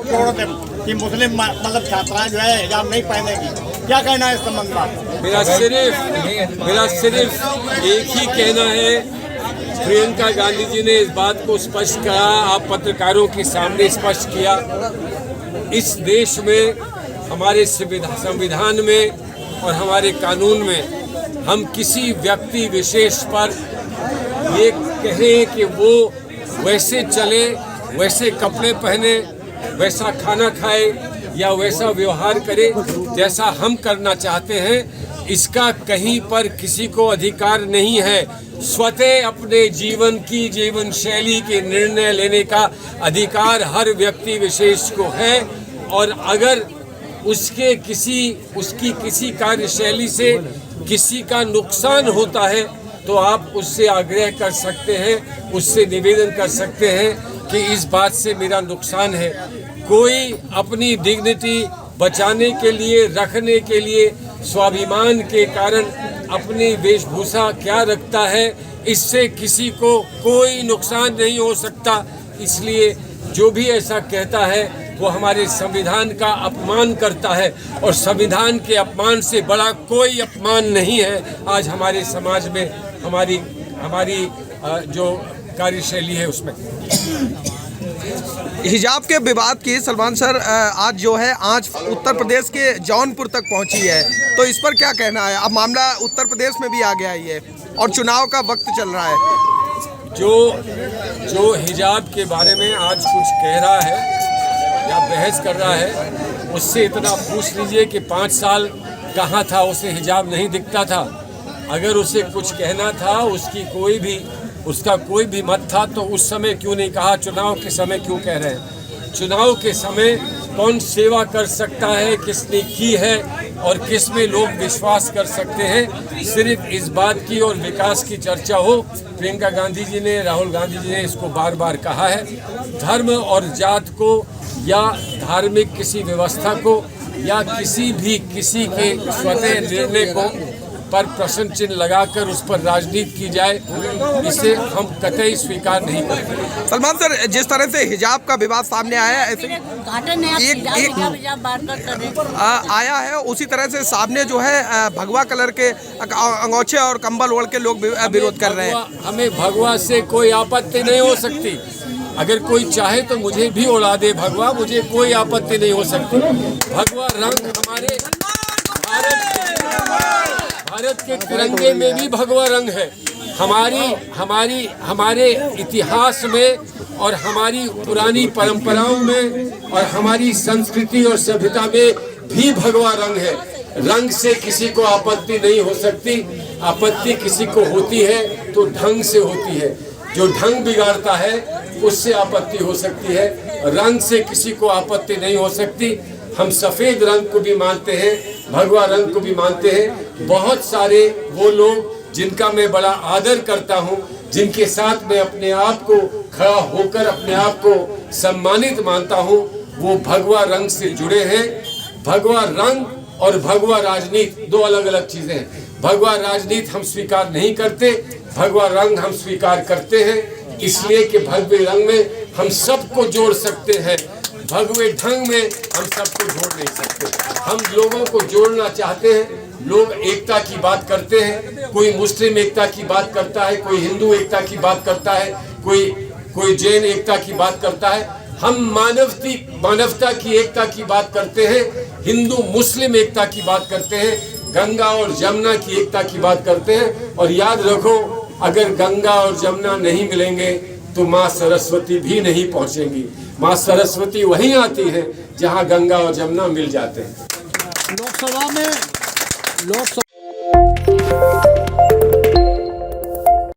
छोड़ दें कि मुस्लिम मतलब छात्राएं जो है हिजाब नहीं पहनेगी, क्या कहना है इस संबंध में? मेरा सिर्फ एक ही कहना है, प्रियंका गांधी जी ने इस बात को स्पष्ट कहा, आप पत्रकारों के सामने स्पष्ट किया। इस देश में, हमारे संविधान में और हमारे कानून में हम किसी व्यक्ति विशेष पर ये कहें कि वो वैसे चले, वैसे कपड़े पहने, वैसा खाना खाए या वैसा व्यवहार करे जैसा हम करना चाहते हैं, इसका कहीं पर किसी को अधिकार नहीं है। स्वतः अपने जीवन की जीवन शैली के निर्णय लेने का अधिकार हर व्यक्ति विशेष को है, और अगर उसकी किसी कार्यशैली से किसी का नुकसान होता है तो आप उससे आग्रह कर सकते हैं, उससे निवेदन कर सकते हैं कि इस बात से मेरा नुकसान है। कोई अपनी डिग्निटी बचाने के लिए, रखने के लिए, स्वाभिमान के कारण अपनी वेशभूषा क्या रखता है, इससे किसी को कोई नुकसान नहीं हो सकता। इसलिए जो भी ऐसा कहता है वो हमारे संविधान का अपमान करता है, और संविधान के अपमान से बड़ा कोई अपमान नहीं है आज हमारे समाज में, हमारी जो कार्यशैली है उसमें। हिजाब के विवाद की सलमान सर आज जो है आज उत्तर प्रदेश के जौनपुर तक पहुंची है, तो इस पर क्या कहना है? अब मामला उत्तर प्रदेश में भी आ गया है ये, और चुनाव का वक्त चल रहा है। जो हिजाब के बारे में आज कुछ कह रहा है या बहस कर रहा है, उससे इतना पूछ लीजिए कि 5 साल कहाँ था, उसे हिजाब नहीं दिखता था। अगर उसे कुछ कहना था, उसका कोई भी मत था, तो उस समय क्यों नहीं कहा? चुनाव के समय क्यों कह रहे हैं? चुनाव के समय कौन सेवा कर सकता है, किसने की है और किस में लोग विश्वास कर सकते हैं, सिर्फ इस बात की और विकास की चर्चा हो। प्रियंका गांधी जी ने, राहुल गांधी जी ने इसको बार बार कहा है। धर्म और जात को या धार्मिक किसी व्यवस्था को या किसी के स्वतः निर्णय को पर प्रश्न चिन्ह लगाकर उस पर राजनीति की जाए, इसे हम कतई स्वीकार नहीं करते। सलमान सर, जिस तरह से हिजाब का विवाद सामने आया है, ऐसे आया है, उसी तरह से सामने जो है भगवा कलर के अंगोछे और कंबल ओढ़ के लोग विरोध कर रहे हैं। हमें भगवा से कोई आपत्ति नहीं हो सकती। अगर कोई चाहे तो मुझे भी उड़ा दे भगवा, मुझे कोई आपत्ति नहीं हो सकती। भगवा रंग हमारे भारत के तिरंगे में भी भगवा रंग है। हमारे इतिहास में और हमारी पुरानी परंपराओं में और हमारी संस्कृति और सभ्यता में भी भगवा रंग है। रंग से किसी को आपत्ति नहीं हो सकती। आपत्ति किसी को होती है तो ढंग से होती है। जो ढंग बिगाड़ता है उससे आपत्ति हो सकती है, रंग से किसी को आपत्ति नहीं हो सकती। हम सफ़ेद रंग को भी मानते हैं, भगवा रंग को भी मानते हैं। बहुत सारे वो लोग जिनका मैं बड़ा आदर करता हूं, जिनके साथ मैं अपने आप को खड़ा होकर अपने आप को सम्मानित मानता हूं, वो भगवा रंग से जुड़े हैं। भगवा रंग और भगवा राजनीति दो अलग अलग चीजें हैं। भगवा राजनीति हम स्वीकार नहीं करते, भगवा रंग हम स्वीकार करते हैं, इसलिए कि भगवे रंग में हम सबको जोड़ सकते हैं, भगवे ढंग में हम सबको जोड़ नहीं सकते। हम लोगों को जोड़ना चाहते हैं। लोग एकता की बात करते हैं, कोई मुस्लिम एकता की बात करता है, कोई हिंदू एकता की बात करता है, कोई जैन एकता की बात करता है। हम मानवता की एकता की बात करते हैं, हिंदू मुस्लिम एकता की बात करते हैं, गंगा और जमुना की एकता की बात करते हैं। और याद रखो, अगर गंगा और जमुना नहीं मिलेंगे तो माँ सरस्वती भी नहीं पहुँचेंगी। माँ सरस्वती वहीं आती है जहाँ गंगा और जमुना मिल जाते हैं। लोकसभा में